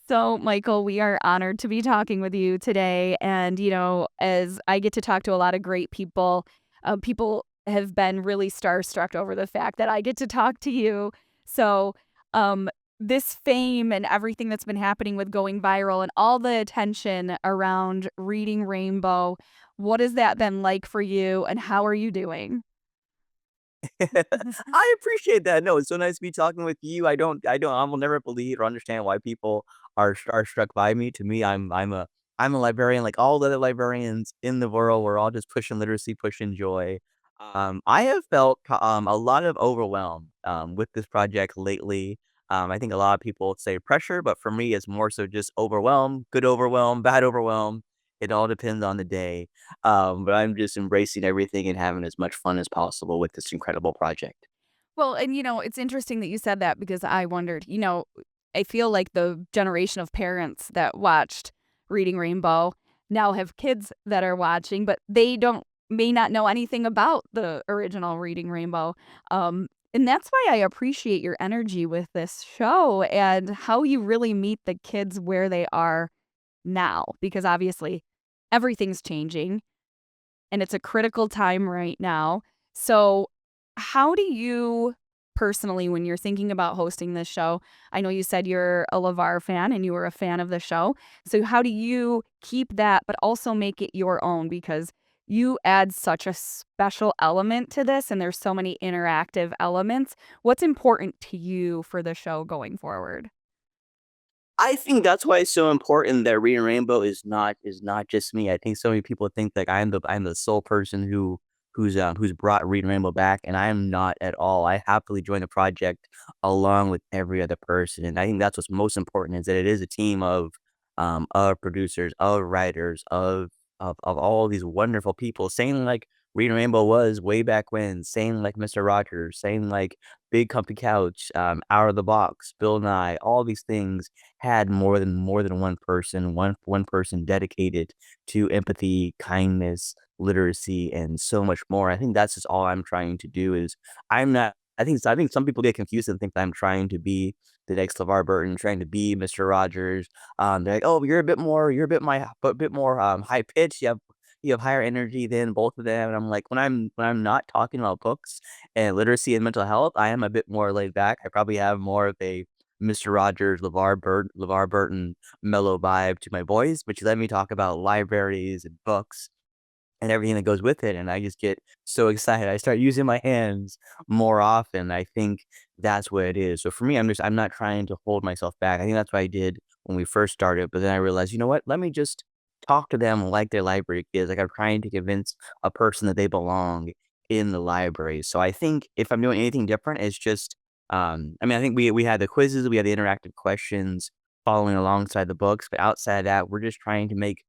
So, Michael, we are honored to be talking with you today. And, as I get to talk to a lot of great people, people have been really starstruck over the fact that I get to talk to you. So, um, this fame and everything that's been happening with going viral and all the attention around Reading Rainbow, what has that been like for you and how are you doing? I appreciate that. No, it's so nice to be talking with you. I will never believe or understand why people are starstruck by me. To me, I'm a librarian like all the other librarians in the world. We're all just pushing literacy, pushing joy. I have felt a lot of overwhelm with this project lately. I think a lot of people say pressure, but for me, it's more so just overwhelm, good overwhelm, bad overwhelm. It all depends on the day. But I'm just embracing everything and having as much fun as possible with this incredible project. Well, and it's interesting that you said that because I wondered, I feel like the generation of parents that watched Reading Rainbow now have kids that are watching, but they may not know anything about the original Reading Rainbow. And that's why I appreciate your energy with this show and how you really meet the kids where they are now, because obviously everything's changing and it's a critical time right now. So, how do you personally, when you're thinking about hosting this show, I know you said you're a LeVar fan and you were a fan of the show. So, how do you keep that, but also make it your own? Because you add such a special element to this, and there's so many interactive elements. What's important to you for the show going forward? I think that's why it's so important that Reading Rainbow is not just me. I think so many people think like I'm the sole person who's brought Reading Rainbow back, and I am not at all. I happily joined the project along with every other person, and I think that's what's most important is that it is a team of producers, of writers, of all these wonderful people, saying like Reading Rainbow was way back when, saying like Mr. Rogers, saying like Big Comfy Couch, Out of the Box, Bill Nye, all these things had more than one person dedicated to empathy, kindness, literacy, and so much more. I think that's just all I'm trying to do is I'm not I think some people get confused and think that I'm trying to be the next LeVar Burton, trying to be Mr. Rogers. They're like, "Oh, you're a bit more high pitched. You have higher energy than both of them." And I'm like, when I'm not talking about books and literacy and mental health, I am a bit more laid back. I probably have more of a Mr. Rogers, LeVar Burton mellow vibe to my voice, which let me talk about libraries and books and everything that goes with it, and I just get so excited. I start using my hands more often. I think that's what it is. So for me, I'm not trying to hold myself back. I think that's what I did when we first started, but then I realized, you know what? Let me just talk to them like they're library kids. Like I'm trying to convince a person that they belong in the library. So I think if I'm doing anything different, it's just I mean, I think we had the quizzes, we had the interactive questions following alongside the books, but outside of that, we're just trying to make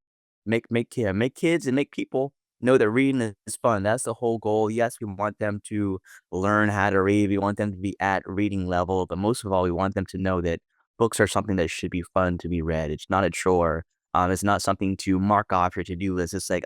kids and make people know that reading is fun. That's the whole goal. Yes, we want them to learn how to read. We want them to be at reading level, but most of all, we want them to know that books are something that should be fun to be read. It's not a chore. It's not something to mark off your to-do list. It's like,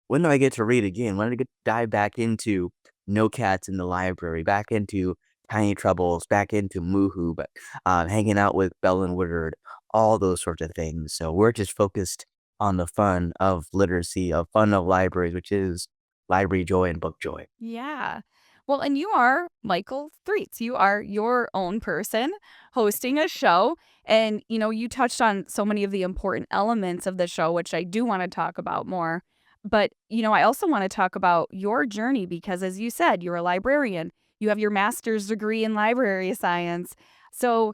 when do I get to read again? When do I get to dive back into No Cats in the Library, back into Tiny Troubles, back into Moohoo, but hanging out with Belle and Woodard, all those sorts of things. So we're just focused on the fun of literacy, of fun of libraries, which is library joy and book joy. Yeah. Well, and you are Mychal Threets. You are your own person hosting a show. And, you touched on so many of the important elements of the show, which I do want to talk about more. But, I also want to talk about your journey because, as you said, you're a librarian. You have your master's degree in library science. So,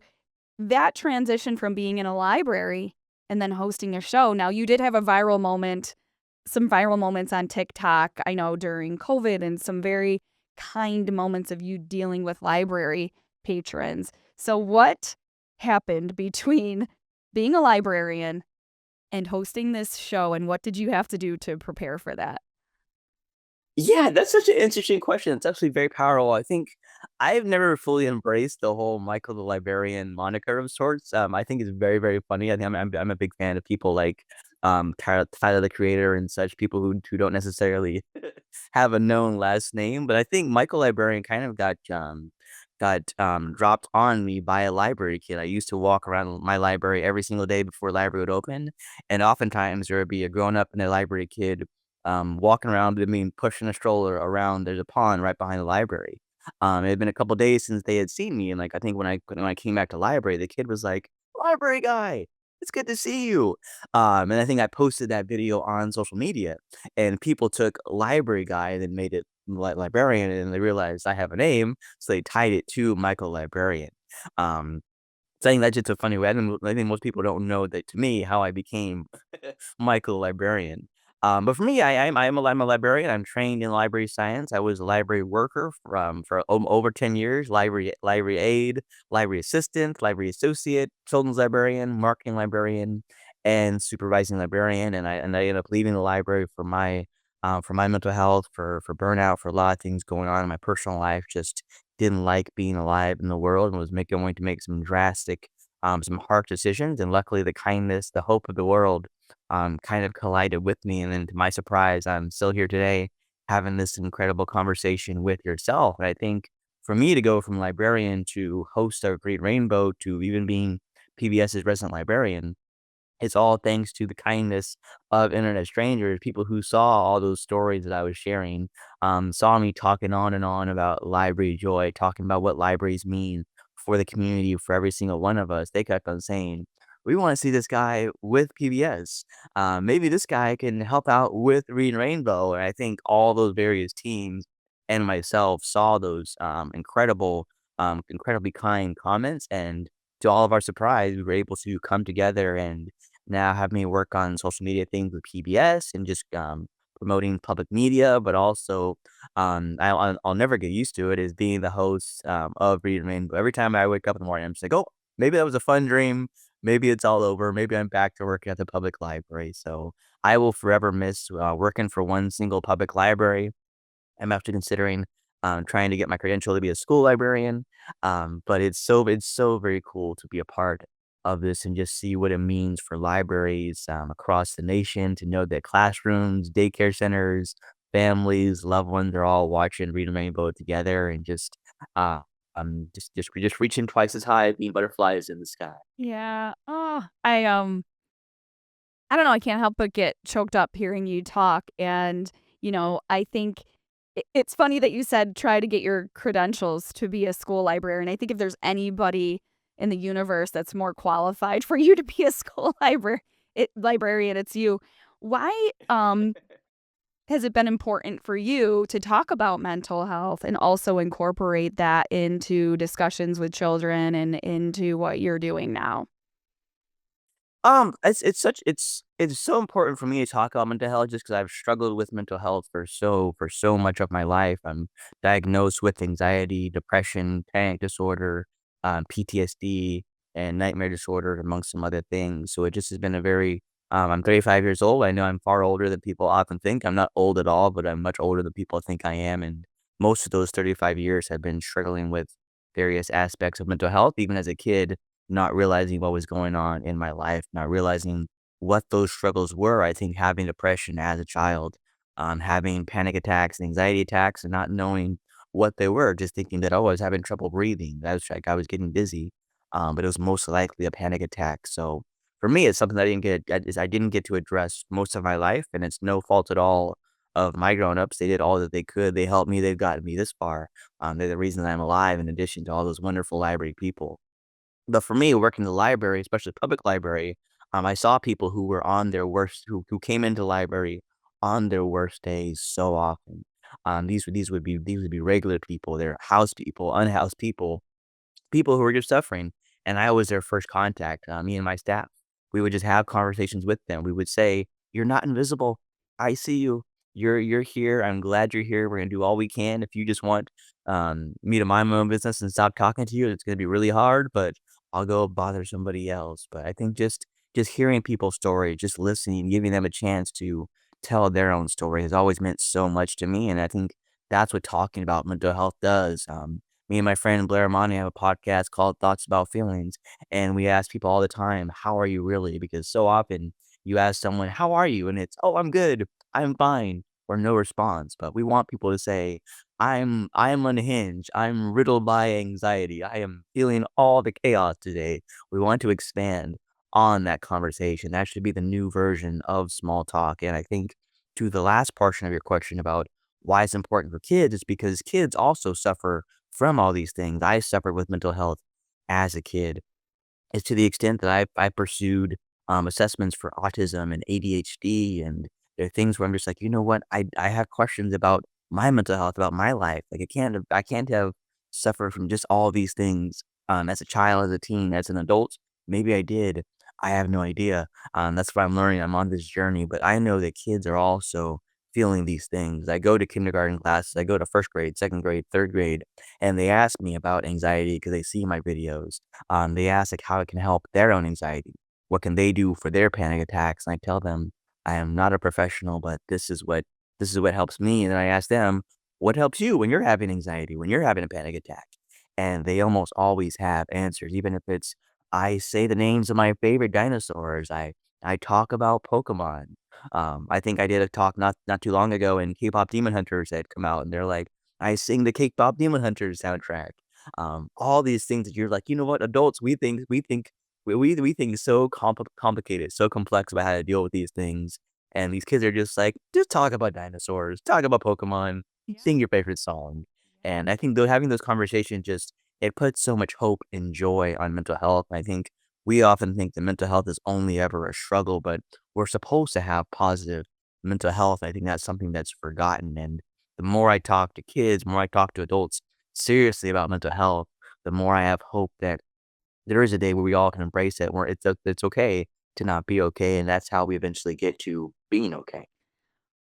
that transition from being in a library and then hosting a show, now you did have a viral moment some viral moments on TikTok, I know during COVID and some very kind moments of you dealing with library patrons. So what happened between being a librarian and hosting this show, and what did you have to do to prepare for that? Yeah, that's such an interesting question. It's actually very powerful. I think I've never fully embraced the whole Michael the Librarian moniker of sorts. I think it's very, very funny. I think I'm a big fan of people like Tyler the Creator and such people who don't necessarily have a known last name. But I think Michael Librarian kind of got got dropped on me by a library kid. I used to walk around my library every single day before library would open, and oftentimes there would be a grown up and a library kid walking around. I mean, pushing a stroller around. There's a pond right behind the library. It had been a couple days since they had seen me, and like I think when I came back to library, the kid was like, "Library guy, it's good to see you." And I think I posted that video on social media, and people took library guy and then made it librarian, and they realized I have a name, so they tied it to Michael Librarian. Um, Saying that's just a funny way. I think most people don't know that to me how I became Michael Librarian. But for me, I'm a librarian. I'm trained in library science. I was a library worker for over 10 years. Library aide, library assistant, library associate, children's librarian, marketing librarian, and supervising librarian. And I ended up leaving the library for my mental health, for burnout, for a lot of things going on in my personal life. Just didn't like being alive in the world and was going to make some drastic, some harsh decisions. And luckily, the kindness, the hope of the world, kind of collided with me. And then, to my surprise, I'm still here today, having this incredible conversation with yourself. And I think for me to go from librarian to host of Great Rainbow to even being PBS's resident librarian, it's all thanks to the kindness of internet strangers, people who saw all those stories that I was sharing, saw me talking on and on about library joy, talking about what libraries mean for the community, for every single one of us. They kept on saying, "We want to see this guy with PBS. Maybe this guy can help out with Reading Rainbow." And I think all those various teams and myself saw those incredibly kind comments. And to all of our surprise, we were able to come together and now have me work on social media things with PBS and just, promoting public media, but also, I'll never get used to it is being the host, of Reading Rainbow. Every time I wake up in the morning, I'm just like, "Oh, maybe that was a fun dream. Maybe it's all over. Maybe I'm back to working at the public library." So, I will forever miss, working for one single public library. I'm actually considering, trying to get my credential to be a school librarian, but it's so very cool to be a part of this and just see what it means for libraries, across the nation to know that classrooms, daycare centers, families, loved ones are all watching Read 'em Rainbow together and uh, just reaching twice as high, being butterflies in the sky. Yeah. Oh, I don't know, I can't help but get choked up hearing you talk, and, I think it's funny that you said try to get your credentials to be a school librarian. I think if there's anybody in the universe that's more qualified for you to be a school librarian, it's you. Why, has it been important for you to talk about mental health and also incorporate that into discussions with children and into what you're doing now? It's so important for me to talk about mental health just because 'cause I've struggled with mental health for so much of my life. I'm diagnosed with anxiety, depression, panic disorder, PTSD, and nightmare disorder, amongst some other things. So it just has been a very I'm 35 years old. I know I'm far older than people often think. I'm not old at all, but I'm much older than people think I am. And most of those 35 years have been struggling with various aspects of mental health, even as a kid not realizing what was going on in my life, not realizing what those struggles were. I think having depression as a child, having panic attacks and anxiety attacks and not knowing what they were, just thinking that, oh, I was having trouble breathing. That was like I was getting dizzy. But it was most likely a panic attack. So for me, it's something that I didn't get to address most of my life, and it's no fault at all of my grown-ups. They did all that they could. They helped me. They've gotten me this far. They're the reason that I'm alive, in addition to all those wonderful library people. But for me, working in the library, especially public library, I saw people who were on their worst, who came into library on their worst days so often. These would be regular people. They're house people, unhoused people, people who were just suffering, and I was their first contact, me and my staff. We would just have conversations with them. We would say, "You're not invisible. I see you. You're here. I'm glad you're here. We're gonna do all we can. If you just want, me to mind my own business and stop talking to you, it's gonna be really hard, but I'll go bother somebody else." But I think just hearing people's stories, just listening, giving them a chance to tell their own story has always meant so much to me, and I think that's what talking about mental health does. Me and my friend Blair Monty have a podcast called Thoughts About Feelings, and we ask people all the time, "How are you really?" Because so often you ask someone, "How are you?" and it's, "Oh, I'm good. I'm fine." or no response, but we want people to say, I am unhinged. I'm riddled by anxiety. I am feeling all the chaos today. We want to expand on that conversation. That should be the new version of small talk. And I think to the last portion of your question about why it's important for kids is because kids also suffer from all these things. I suffered with mental health as a kid. Is to the extent that I pursued, assessments for autism and ADHD, and there are things where I'm just like, "You know what? I have questions about my mental health, about my life. Like, I can't have suffered from just all these things, as a child, as a teen, as an adult. Maybe I did. I have no idea. That's what I'm learning. I'm on this journey, but I know that kids are also feeling these things. I go to kindergarten classes, I go to 1st grade, 2nd grade, 3rd grade, and they ask me about anxiety because they see my videos. They ask like how it can help their own anxiety. What can they do for their panic attacks? And I tell them I am not a professional, but this is what helps me. And then I ask them, what helps you when you're having anxiety, when you're having a panic attack? And they almost always have answers, even if it's I say the names of my favorite dinosaurs. I talk about Pokemon. I think I did a talk not too long ago, and K-pop Demon Hunters had come out, and they're like, I sing the K-pop Demon Hunters soundtrack. All these things that you're like, you know what, adults, we think so complicated, so complex about how to deal with these things, and these kids are just like, just talk about dinosaurs, talk about Pokemon, Yeah. sing your favorite song, Yeah. and I think though having those conversations just it puts so much hope and joy on mental health. I think we often think that mental health is only ever a struggle, but we're supposed to have positive mental health. I think that's something that's forgotten, and the more I talk to kids, more I talk to adults seriously about mental health, the more I have hope that there is a day where we all can embrace it, where it's okay to not be okay, and that's how we eventually get to being okay.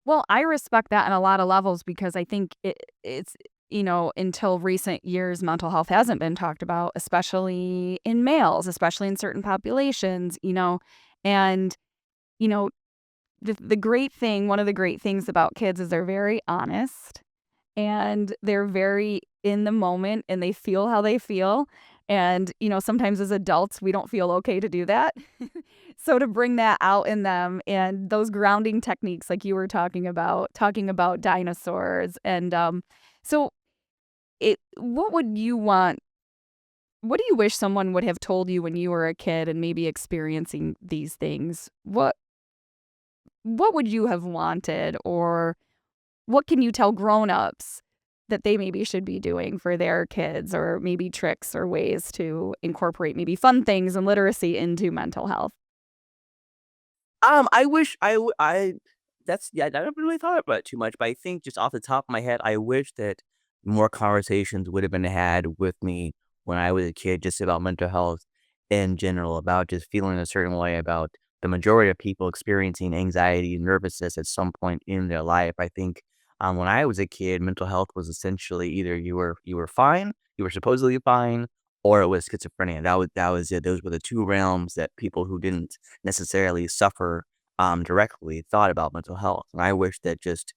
Well, I respect that on a lot of levels because I think it's, until recent years, mental health hasn't been talked about, especially in males, especially in certain populations. And, you know, the great thing, one of the great things about kids is they're very honest and they're very in the moment and they feel how they feel. And, sometimes as adults, we don't feel okay to do that. So to bring that out in them and those grounding techniques, like you were talking about dinosaurs. And so what would you want? What do you wish someone would have told you when you were a kid and maybe experiencing these things? What would you have wanted, or what can you tell grown-ups that they maybe should be doing for their kids, or maybe tricks or ways to incorporate maybe fun things and literacy into mental health? I wish I that's yeah, I haven't really thought about it too much, but I think just off the top of my head, I wish that more conversations would have been had with me when I was a kid just about mental health in general, about just feeling a certain way about the majority of people experiencing anxiety and nervousness at some point in their life. I think when I was a kid, mental health was essentially either you were fine, you were supposedly fine, or it was schizophrenia. That was it. Those were the two realms that people who didn't necessarily suffer directly thought about mental health. And I wish that just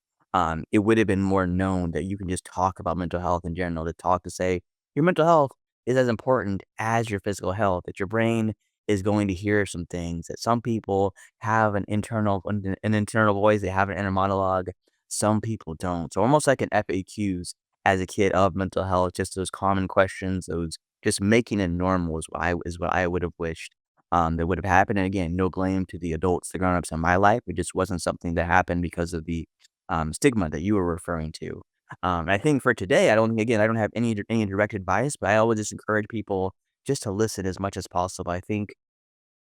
it would have been more known that you can just talk about mental health in general, to say your mental health is as important as your physical health, that your brain is going to hear some things, that some people have an internal voice, they have an inner monologue, some people don't. So almost like an FAQs as a kid of mental health, just those common questions, those just making it normal is what I would have wished that would have happened. And again, no blame to the adults, the grown-ups in my life. It just wasn't something that happened because of the stigma that you were referring to. I think for today, I don't have any direct advice, but I always just encourage people just to listen as much as possible. I think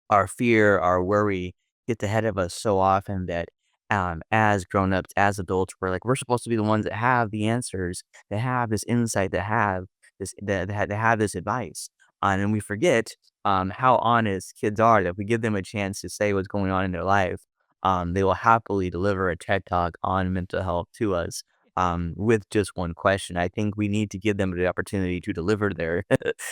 our fear, our worry gets ahead of us so often that, as grown-ups, as adults, we're supposed to be the ones that have the answers, that have this insight, that have this advice, and we forget, how honest kids are, that if we give them a chance to say what's going on in their life, they will happily deliver a TED Talk on mental health to us, with just one question. I think we need to give them the opportunity to deliver their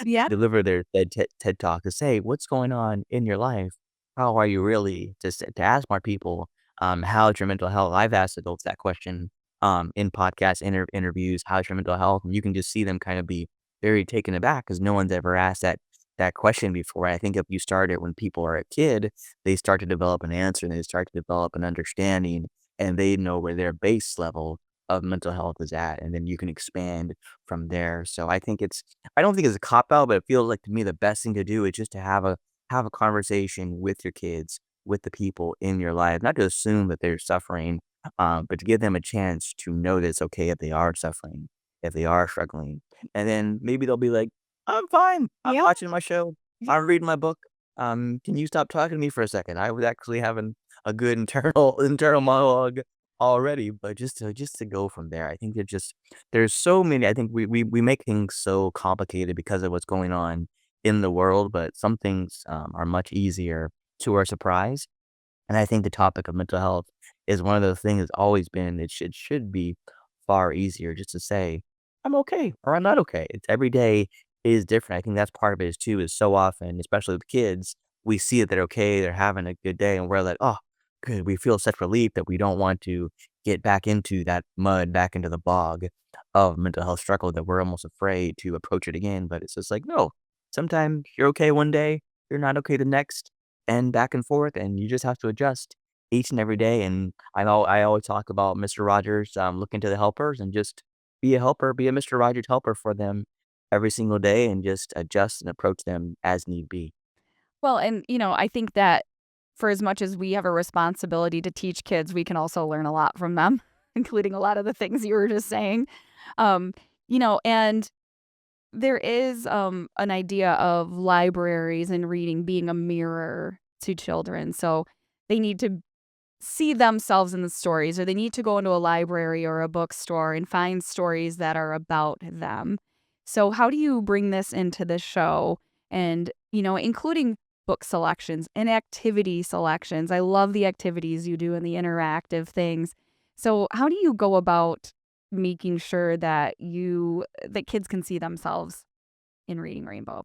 Yeah. deliver their TED Talk to say, "What's going on in your life? How are you really?" To ask more people, "How's your mental health?" I've asked adults that question, in podcast interviews, "How's your mental health?" And you can just see them kind of be very taken aback because no one's ever asked that question before. I think if you start it when people are a kid, they start to develop an answer and they start to develop an understanding. and they know where their base level of mental health is at, and then you can expand from there. So I don't think it's a cop out, but it feels like to me the best thing to do is just to have a conversation with your kids, with the people in your life, not to assume that they're suffering, but to give them a chance to know that it's okay if they are suffering, if they are struggling. And then maybe they'll be like, I'm fine. I'm Yeah. watching my show. I'm reading my book. Can you stop talking to me for a second? I was actually having a good internal internal monologue already, but just to go from there. I think there's so many. I think we make things so complicated because of what's going on in the world, but some things are much easier to our surprise. And I think the topic of mental health is one of those things that's always been, it should be far easier just to say, I'm okay or I'm not okay. It's every day is different. I think that's part of it is too, is so often, especially with kids, we see that they're okay, they're having a good day, and we're like, oh, good. We feel such relief that we don't want to get back into that mud, back into the bog of mental health struggle that we're almost afraid to approach it again. But it's just like, no, sometimes you're okay one day, you're not okay the next and back and forth, and you just have to adjust each and every day. And I know I always talk about Mr. Rogers, looking to the helpers and just be a helper, be a Mr. Rogers helper for them every single day, and just adjust and approach them as need be. Well, and, I think that for as much as we have a responsibility to teach kids, we can also learn a lot from them, including a lot of the things you were just saying. Um, and there is an idea of libraries and reading being a mirror to children. So they need to see themselves in the stories, or they need to go into a library or a bookstore and find stories that are about them. So how do you bring this into the show and, including book selections and activity selections? I love the activities you do and the interactive things. So how do you go about making sure that kids can see themselves in Reading Rainbow?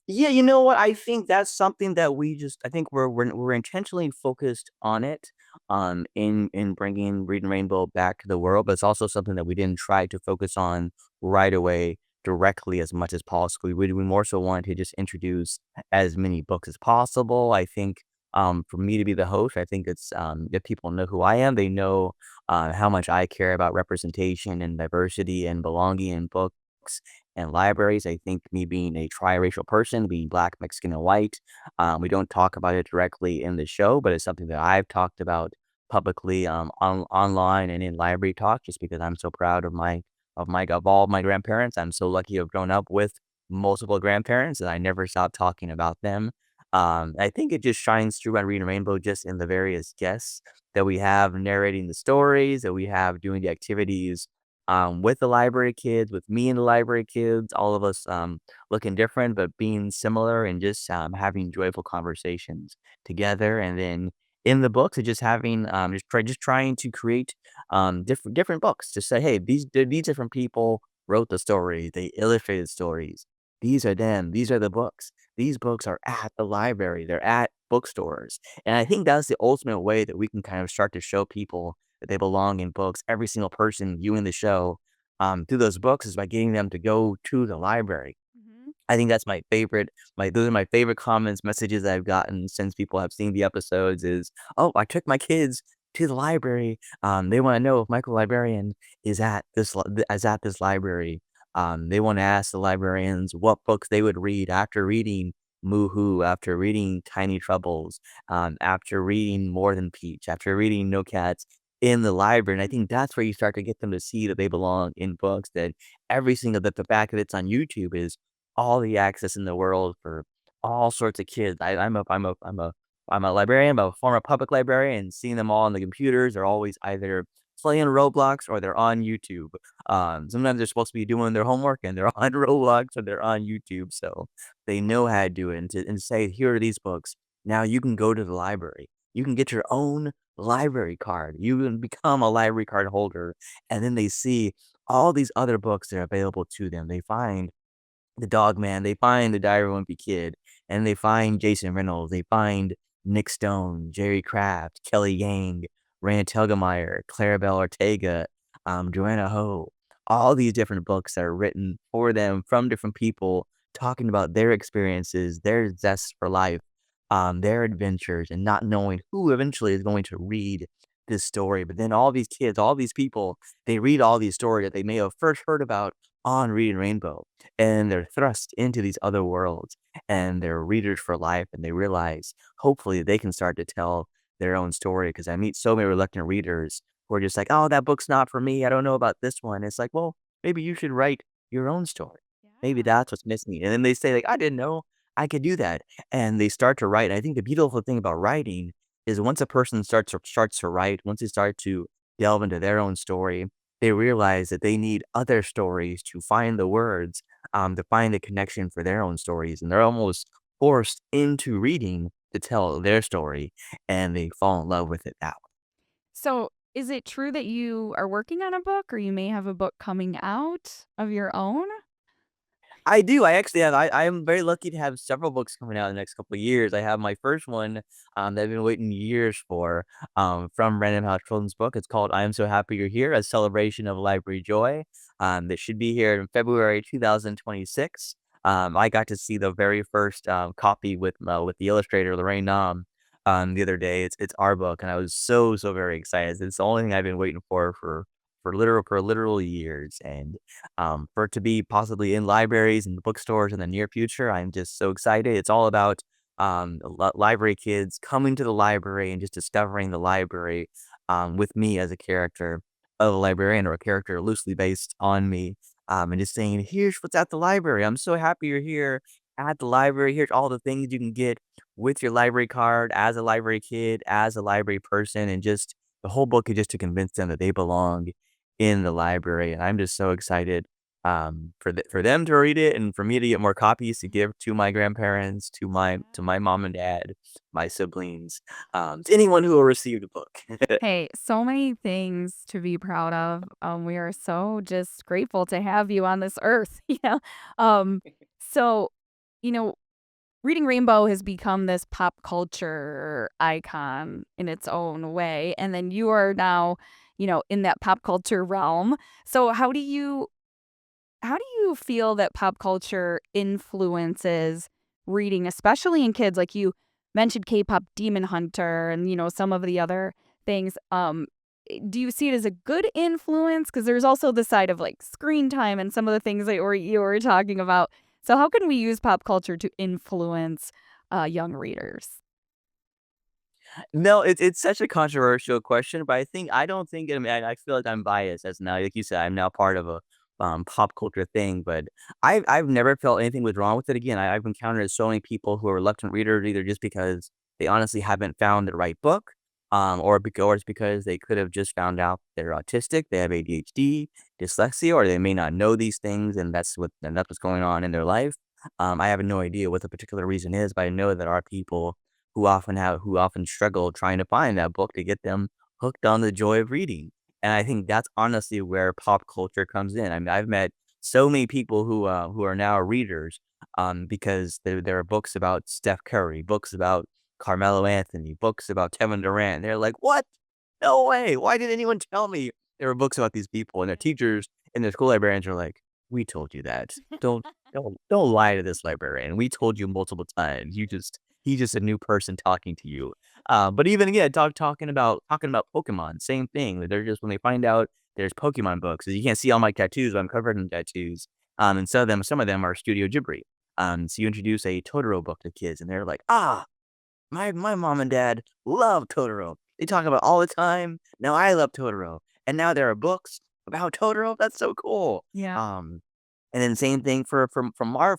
Yeah, you know what? I think that's something that I think we're intentionally focused on it, in bringing Reading Rainbow back to the world, but it's also something that we didn't try to focus on right away directly as much as possible. We more so wanted to just introduce as many books as possible. I think, for me to be the host, I think it's, if people know who I am, they know, how much I care about representation and diversity and belonging in books and libraries. I think me being a triracial person, being Black, Mexican, and white, we don't talk about it directly in the show, but it's something that I've talked about publicly, online and in library talk, just because I'm so proud of all of my grandparents. I'm so lucky to have grown up with multiple grandparents, and I never stop talking about them. I think it just shines through on Reading Rainbow, just in the various guests that we have narrating the stories, that we have doing the activities, with the library kids, with me and the library kids, all of us, looking different, but being similar, and just, having joyful conversations together. And then in the books, just having, just trying to create, different books. Just say, hey, these different people wrote the story. They illustrated stories. These are them. These are the books. These books are at the library. They're at bookstores. And I think that's the ultimate way that we can kind of start to show people that they belong in books. Every single person viewing the show, through those books, is by getting them to go to the library. Mhm. I think that's my favorite, those are my favorite comments, messages I've gotten since people have seen the episodes is, "Oh, I took my kids to the library. They wanna know if Michael Librarian is at this library." They wanna ask the librarians what books they would read after reading Moo-Hoo, after reading Tiny Troubles, after reading More Than Peach, after reading No Cats in the library. And I think that's where you start to get them to see that they belong in books, that every single that the fact that it's on YouTube is all the access in the world for all sorts of kids. I'm a librarian, I'm a former public librarian, and seeing them all on the computers, they're always either playing Roblox or they're on YouTube. Sometimes they're supposed to be doing their homework and they're on Roblox or they're on YouTube, so they know how to do it, and say, "Here are these books. Now you can go to the library. You can get your own library card. You can become a library card holder." And then they see all these other books that are available to them. They find the Dog Man, they find the Diary of a Wimpy Kid, and they find Jason Reynolds, they find Nick Stone, Jerry Craft, Kelly Yang, Rand Telgemeier, Clarabelle Ortega, Joanna Ho. All these different books that are written for them from different people, talking about their experiences, their zest for life, their adventures, and not knowing who eventually is going to read this story. But then all these kids, all these people, they read all these stories that they may have first heard about on Reading Rainbow, and they're thrust into these other worlds, and they're readers for life, and they realize hopefully they can start to tell their own story. Because I meet so many reluctant readers who are just like, "Oh, that book's not for me. I don't know about this one." It's like, well, maybe you should write your own story. Maybe Yeah. that's what's missing. And then they say, like, I didn't know I could do that. And they start to write. I think the beautiful thing about writing is once a person starts to write, once they start to delve into their own story, they realize that they need other stories to find the words, to find the connection for their own stories. And they're almost forced into reading to tell their story, and they fall in love with it that way. So, is it true that you are working on a book or you may have a book coming out of your own? I do. I actually have. I am very lucky to have several books coming out in the next couple of years. I have my first one that I've been waiting years for from Random House Children's Book. It's called "I Am So Happy You're Here: A Celebration of Library Joy." That should be here in February 2026. I got to see the very first copy with the illustrator Lorraine Nam the other day. It's our book, and I was so very excited. It's the only thing I've been waiting for literal years, and for it to be possibly in libraries and bookstores in the near future. I'm just so excited. It's all about library kids coming to the library and just discovering the library with me as a character of a librarian or a character loosely based on me. And just saying, here's what's at the library. I'm so happy you're here at the library. Here's all the things you can get with your library card as a library kid, as a library person, and just the whole book is just to convince them that they belong in the library, and I'm just so excited, for them to read it and for me to get more copies to give to my grandparents, to my mom and dad, my siblings, to anyone who will receive the book. Hey, so many things to be proud of. We are so just grateful to have you on this earth. Um, so, you know, Reading Rainbow has become this pop culture icon in its own way, and then you are now, in that pop culture realm. So how do you feel that pop culture influences reading, especially in kids? Like you mentioned K-pop Demon Hunter and, some of the other things. Do you see it as a good influence? Because there's also the side of like screen time and some of the things that you were talking about. So how can we use pop culture to influence young readers? No, it's such a controversial question, but I don't think I mean, I feel like I'm biased as now, like you said, I'm now part of a pop culture thing, but I've never felt anything was wrong with it. Again, I've encountered so many people who are reluctant readers, either just because they honestly haven't found the right book, or it's because they could have just found out they're autistic, they have ADHD, dyslexia, or they may not know these things, and that's what's going on in their life. I have no idea what the particular reason is, but I know that our people who often struggle trying to find that book to get them hooked on the joy of reading. And I think that's honestly where pop culture comes in. I mean, I've met so many people who are now readers because there are books about Steph Curry, books about Carmelo Anthony, books about Kevin Durant. They're like, "What? No way! Why didn't anyone tell me there were books about these people?" And their teachers and their school librarians are like, "We told you that. Don't lie to this librarian. We told you multiple times. He's just a new person talking to you." But even again, talking about Pokemon, same thing. They're just when they find out there's Pokemon books, 'cause you can't see all my tattoos, but I'm covered in tattoos. And some of them are Studio Ghibli. So you introduce a Totoro book to kids, and they're like, "Ah, my mom and dad love Totoro. They talk about it all the time. Now I love Totoro, and now there are books about Totoro. That's so cool." Yeah. And then same thing from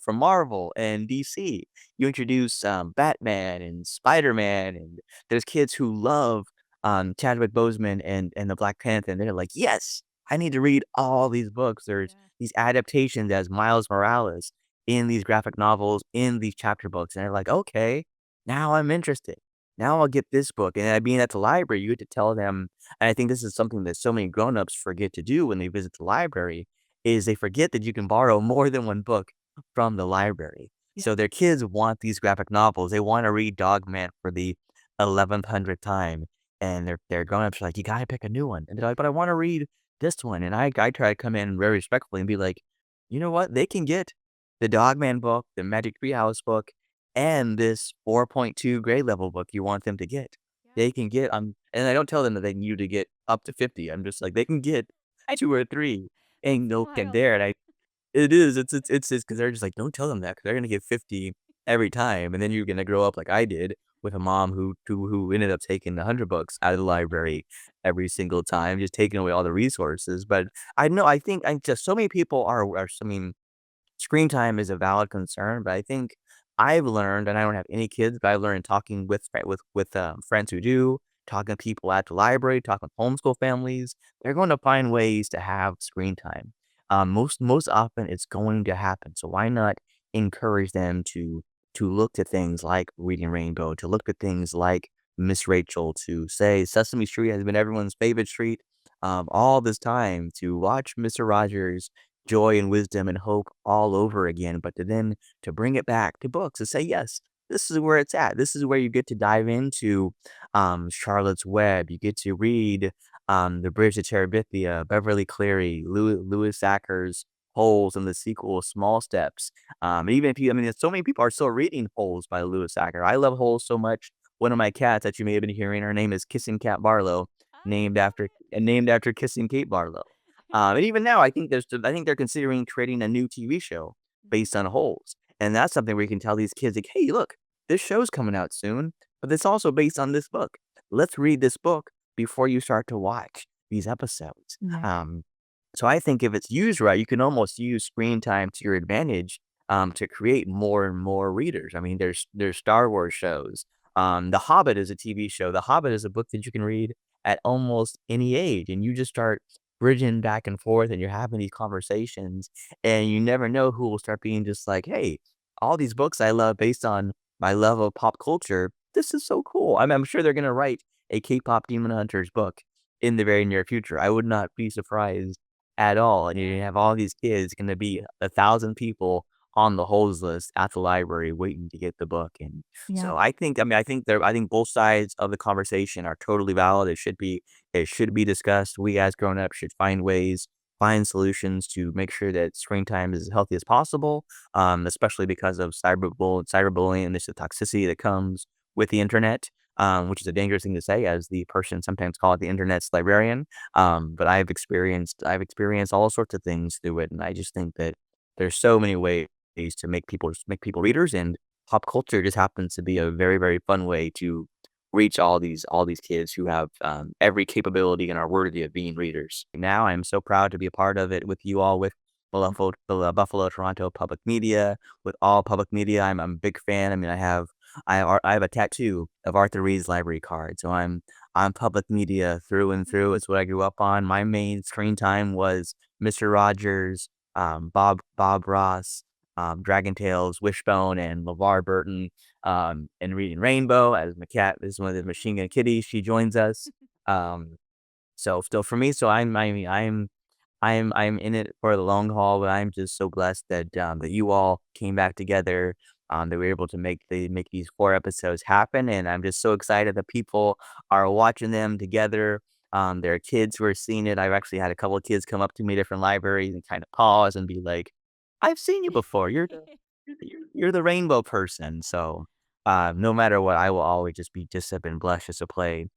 Marvel and DC. You introduce, Batman and Spider-Man, and there's kids who love, Chadwick Boseman and the Black Panther, and they're like, "Yes, I need to read all these books." There's Yeah. these adaptations as Miles Morales in these graphic novels, in these chapter books, and they're like, "Okay, now I'm interested. Now I'll get this book." And being at the library, you get to tell them, and I think this is something that so many grown-ups forget to do when they visit the library, is they forget that you can borrow more than one book from the library. Yeah. So their kids want these graphic novels. They wanna read Dogman for the 11th time, and their grown-ups are like, "You gotta pick a new one." And they're like, "But I wanna read this one." And I try to come in very respectfully and be like, "You know what? They can get the Dogman book, the Magic Tree House book, and this 4.2 grade level book you want them to get. they can get and I don't tell them that they need to get up to 50. I'm just like, they can get 2 or 3, That's and so they'll get wild. there, and I it is, it's just 'cause they're just like, "Don't tell them that, because 'cause they're gonna get 50 every time, and then you're gonna grow up like I did with a mom who ended up taking 100 books out of the library every single time, just taking away all the resources, but I know I think I just so many people are I mean, screen time is a valid concern, but I think I've learned, and I don't have any kids, but I learned talking with friends who do, talking to people at the library, talking with homeschool families, they're going to find ways to have screen time. Most often it's going to happen. So why not encourage them to look to things like Reading Rainbow, to look at things like Miss Rachel, to say Sesame Street has been everyone's favorite street all this time, to watch Mr. Rogers joy and wisdom and hope all over again, but to bring it back to books and say, yes, this is where it's at. This is where you get to dive into Charlotte's Web. You get to read The Bridge to Terabithia, Beverly Cleary, Lewis Sacker's Holes, and the sequel, Small Steps. Even if you, I mean, so many people are still reading Holes by Lewis Sacker. I love Holes so much. One of my cats that you may have been hearing, her name is Kissing Cat Barlow, I named love after it. Kissing Kate Barlow. And even now, I think they're considering creating a new TV show based on Holes, and that's something where you can tell these kids, like, "Hey, look, this show's coming out soon, but it's also based on this book. Let's read this book before you start to watch these episodes." Yeah. So I think if it's used right, you can almost use screen time to your advantage, to create more and more readers. I mean, there's Star Wars shows. The Hobbit is a TV show. The Hobbit is a book that you can read at almost any age, and you just start bridging back and forth, and you're having these conversations, and you never know who will start being just like, "Hey, all these books I love based on my love of pop culture. This is so cool." I'm sure they're gonna write a K-pop Demon Hunters book in the very near future. I would not be surprised at all, and you Yeah. have all these kids gonna be 1,000 people on the holds list at the library waiting to get the book, and Yeah. so I think both sides of the conversation are totally valid. It should be discussed. We as grown-ups should find ways, find solutions to make sure that screen time is as healthy as possible, especially because of cyberbullying and just the toxicity that comes with the internet, which is a dangerous thing to say as the person sometimes call it the internet's librarian. But I've experienced all sorts of things through it, and I just think that there's so many ways to make people readers, and pop culture just happens to be a very, very fun way to reach all these kids who have every capability and are worthy of being readers. Now I'm so proud to be a part of it with you all with Buffalo Toronto Public Media, with all public media. I'm a big fan. I mean, I have a tattoo of Arthur Reed's library card, so I'm public media through and through. It's what I grew up on. My main screen time was Mr. Rogers, Bob Ross, Dragon Tales, Wishbone, and LeVar Burton, and Reading Rainbow as my cat is one of the Machine Gun Kitty. She joins us. Um, so still for me, so I mean, I'm in it for the long haul, but I'm just so blessed that that you all came back together, that we were able to make these 4 episodes happen, and I'm just so excited that people are watching them together. There are kids who are seeing it. I've actually had a couple of kids come up to me, different libraries, and kind of pause and be like, "I've seen you before. You're the rainbow person." So, no matter what, I will always just have been blessed just to play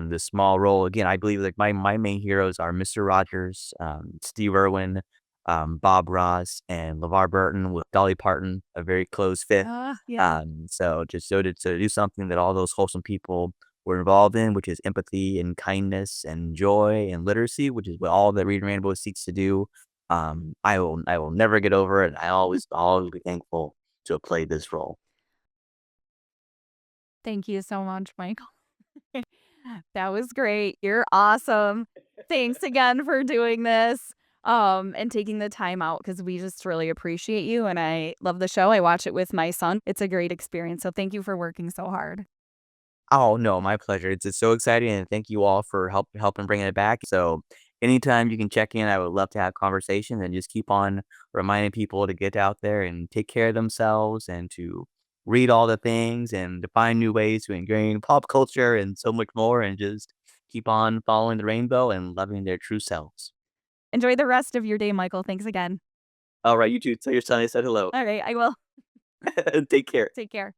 this small role. Again, I believe like my main heroes are Mr. Rogers, Steve Irwin, Bob Ross, and LeVar Burton with Dolly Parton, a very close fifth. Yeah. So just to do something that all those wholesome people were involved in, which is empathy and kindness and joy and literacy, which is what all that Reading Rainbow seeks to do. I will never get over it. Always be thankful to have played this role. Thank you so much, Michael. That was great. You're awesome. Thanks again for doing this, and taking the time out because we just really appreciate you, and I love the show. I watch it with my son. It's a great experience, so thank you for working so hard. Oh, no, my pleasure. It's so exciting, and thank you all for helping bringing it back. So, anytime you can check in, I would love to have conversations and just keep on reminding people to get out there and take care of themselves and to read all the things and to find new ways to ingrain pop culture and so much more and just keep on following the rainbow and loving their true selves. Enjoy the rest of your day, Michael. Thanks again. All right, you too. Tell your son I said hello. All right, I will. Take care. Take care.